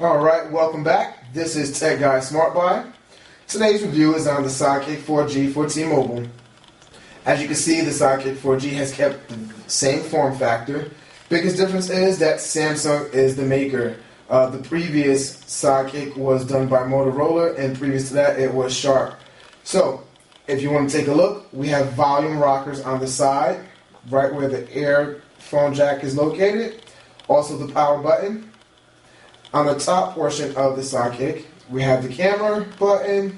Alright, welcome back. This is TechGuySmartBuy. Today's review is on the SideKick 4G for T-Mobile. As you can see, the SideKick 4G has kept the same form factor. Biggest difference is that Samsung is the maker. The previous SideKick was done by Motorola, and previous to that it was Sharp. So, if you want to take a look, we have volume rockers on the side, right where the earphone jack is located. Also the power button. On the top portion of the SideKick, we have the camera button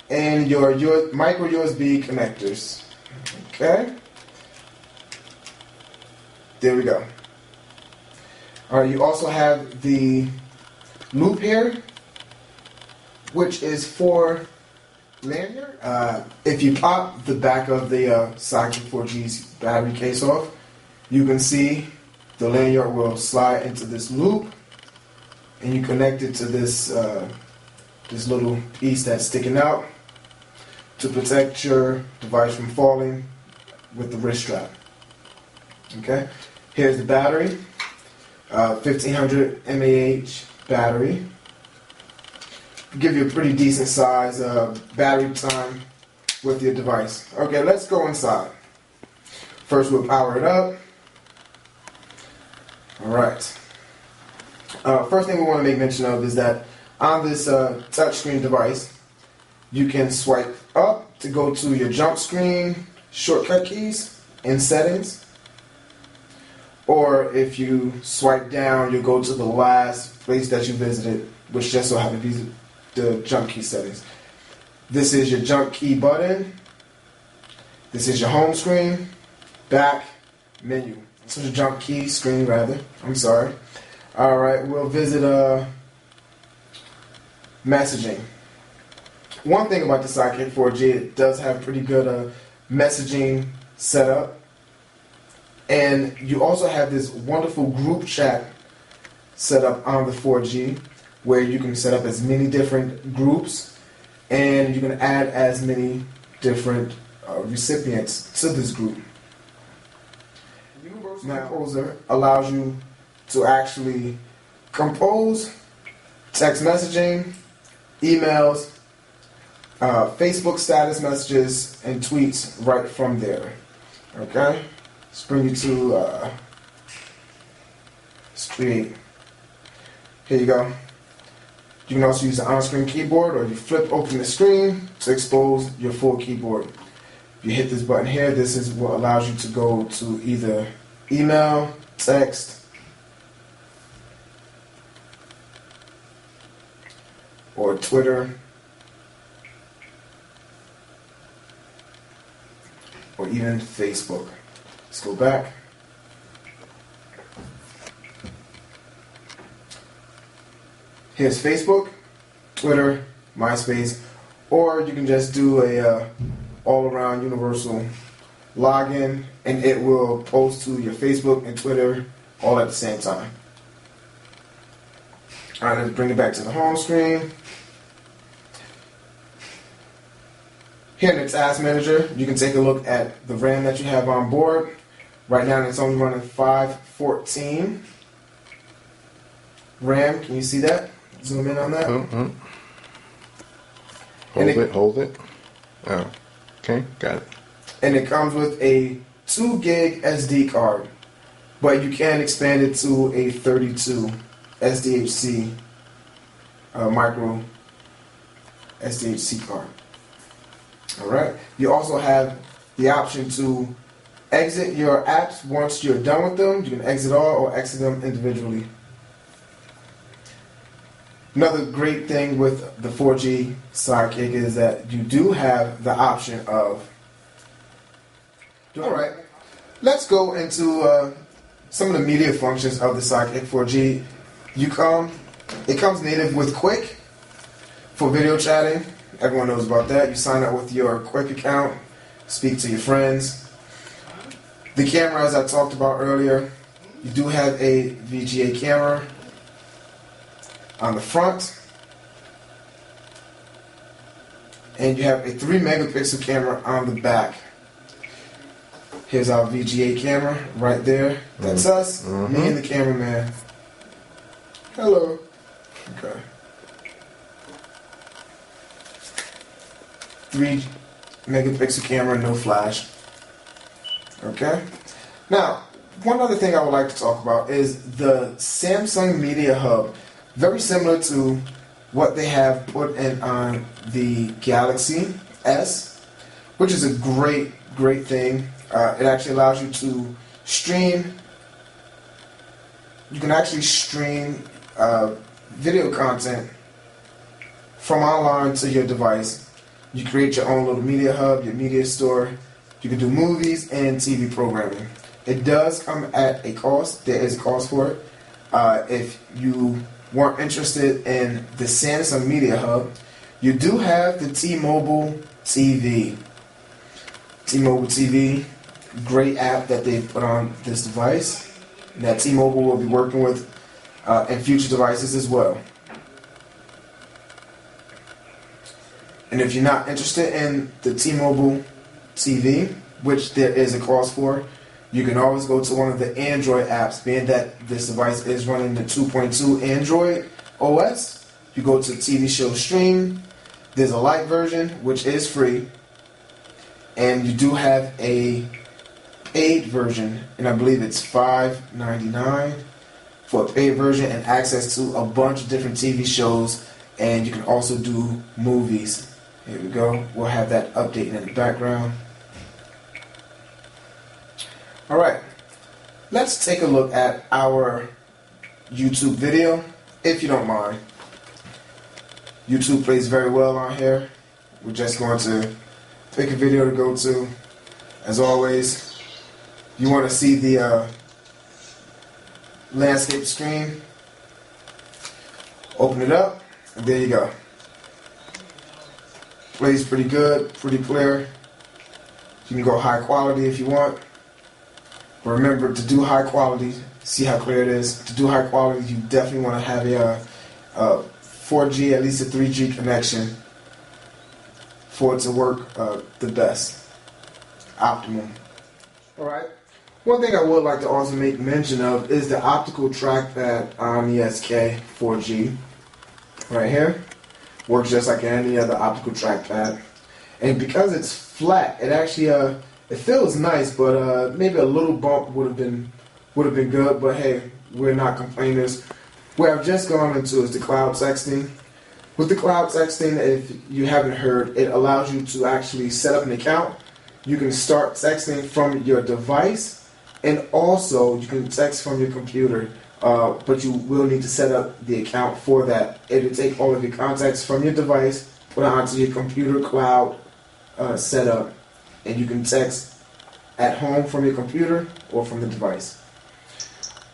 and your micro USB connectors. Okay? There we go. Alright, you also have the loop here, which is for lanyard. If you pop the back of the SideKick 4G's battery case off, you can see the lanyard will slide into this loop, and you connect it to this this little piece that's sticking out to protect your device from falling with the wrist strap. Okay, here's the battery, 1500 mAh battery. Give you a pretty decent size battery time with your device. Okay, let's go inside. First, we'll power it up. All right. First thing we want to make mention of is that on this touchscreen device, you can swipe up to go to your jump screen shortcut keys in settings, or if you swipe down, you'll go to the last place that you visited, which just so happens to be the jump key settings. This is your jump key button. This is your home screen, back, menu. This is your jump key screen, rather. I'm sorry. Alright, we'll visit messaging. One thing about the SideKick 4G, it does have pretty good messaging setup. And you also have this wonderful group chat set up on the 4G, where you can set up as many different groups, and you can add as many different recipients to this group. Now, Composer allows you to actually compose text messaging, emails, Facebook status messages, and tweets right from there. Okay? Let's bring you to let's create. Here you go. You can also use the on-screen keyboard, or you flip open the screen to expose your full keyboard. If you hit this button here, this is what allows you to go to either email, text, or Twitter, or even Facebook. Let's go back. Here's Facebook, Twitter, MySpace, or you can just do a all-around universal login, and it will post to your Facebook and Twitter all at the same time. Alright, let's bring it back to the home screen. Here in the Task Manager, you can take a look at the RAM that you have on board. Right now it's only running 514 RAM. Can you see that? Zoom in on that. Hold it. Oh, okay, got it. And it comes with a 2 gig SD card, but you can expand it to a 32 SDHC micro SDHC card. Alright. You also have the option to exit your apps once you're done with them. You can exit all or exit them individually. Another great thing with the 4G SideKick is that you do have the option of... Alright, let's go into some of the media functions of the SideKick 4G. It comes native with Quick for video chatting. Everyone knows about that. You sign up with your Quick account, speak to your friends. The camera, as I talked about earlier, you do have a VGA camera on the front, and you have a 3 megapixel camera on the back. Here's our VGA camera right there. That's us, me and the cameraman. Hello. Okay. 3 megapixel camera, no flash. Okay. Now, one other thing I would like to talk about is the Samsung Media Hub. Very similar to what they have put in on the Galaxy S, which is a great thing. It actually allows you to stream. You can actually stream video content from online to your device. You create your own little media hub, your media store. You can do movies and TV programming. It does come at a cost. There is a cost for it. If you weren't interested in the Samsung Media Hub, you do have the T-Mobile TV. T-Mobile TV, great app that they put on this device that T-Mobile will be working with in future devices as well. And if you're not interested in the T-Mobile TV, which there is a cost for, you can always go to one of the Android apps, being that this device is running the 2.2 Android OS. You go to TV show stream. There's a light version, which is free. And you do have a paid version, and I believe it's $5.99 for a paid version and access to a bunch of different TV shows, and you can also do movies. Here we go. We'll have that updating in the background. Alright, let's take a look at our YouTube video, if you don't mind. YouTube plays very well on here. We're just going to pick a video to go to. As always, you want to see the landscape screen. Open it up, and there you go. Plays pretty good, pretty clear. You can go high quality if you want. But remember, to do high quality, see how clear it is. To do high quality, you definitely want to have a 4G, at least a 3G connection for it to work the best, optimum. Alright, one thing I would like to also make mention of is the optical trackpad on the SK 4G. Right here. Works just like any other optical trackpad. And because it's flat, it actually it feels nice, but maybe a little bump would have been good. But hey, we're not complainers. Where I've just gone into is the cloud texting. With the cloud texting, if you haven't heard, it allows you to actually set up an account. You can start texting from your device, and also you can text from your computer. But you will need to set up the account for that. It will take all of your contacts from your device, put it onto your computer cloud setup, and you can text at home from your computer or from the device.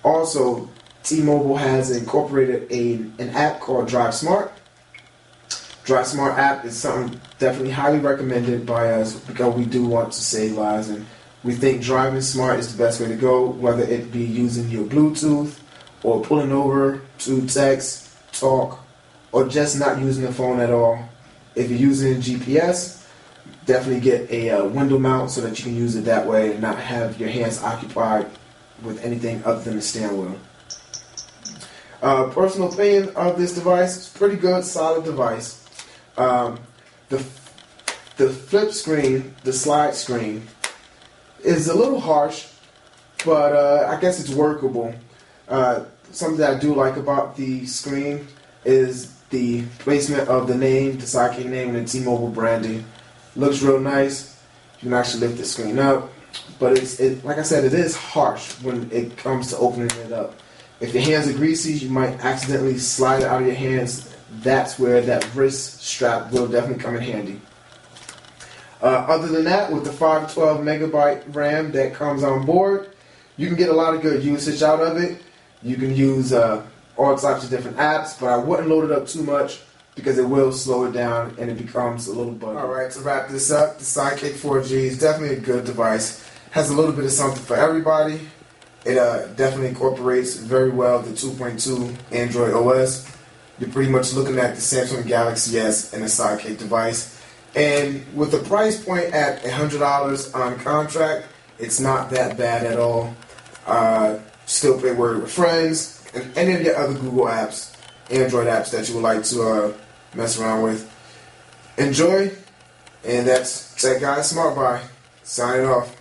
Also, T-Mobile has incorporated an app called Drive Smart. Drive Smart app is something definitely highly recommended by us because we do want to save lives, and we think driving smart is the best way to go, whether it be using your Bluetooth or pulling over to text, talk, or just not using the phone at all. If you're using GPS, definitely get a window mount so that you can use it that way and not have your hands occupied with anything other than the steering wheel. Personal opinion of this device, it's pretty good, solid device. The flip screen, the slide screen, is a little harsh, but I guess it's workable. Something that I do like about the screen is the placement of the name, the SideKick name, and the T-Mobile branding. Looks real nice. You can actually lift the screen up, but like I said, it is harsh when it comes to opening it up. If your hands are greasy, you might accidentally slide it out of your hands. That's where that wrist strap will definitely come in handy. Other than that, with the 512 megabyte RAM that comes on board, you can get a lot of good usage out of it. You can use all types of different apps, but I wouldn't load it up too much because it will slow it down and it becomes a little buggy. Alright, to wrap this up, the SideKick 4G is definitely a good device. Has a little bit of something for everybody. It definitely incorporates very well the 2.2 Android OS. You're pretty much looking at the Samsung Galaxy S and a SideKick device. And with the price point at $100 on contract, it's not that bad at all. Still play Word with Friends and any of your other Google apps. Android apps that you would like to mess around with. Enjoy, and that's TechGuySmartBuy signing off.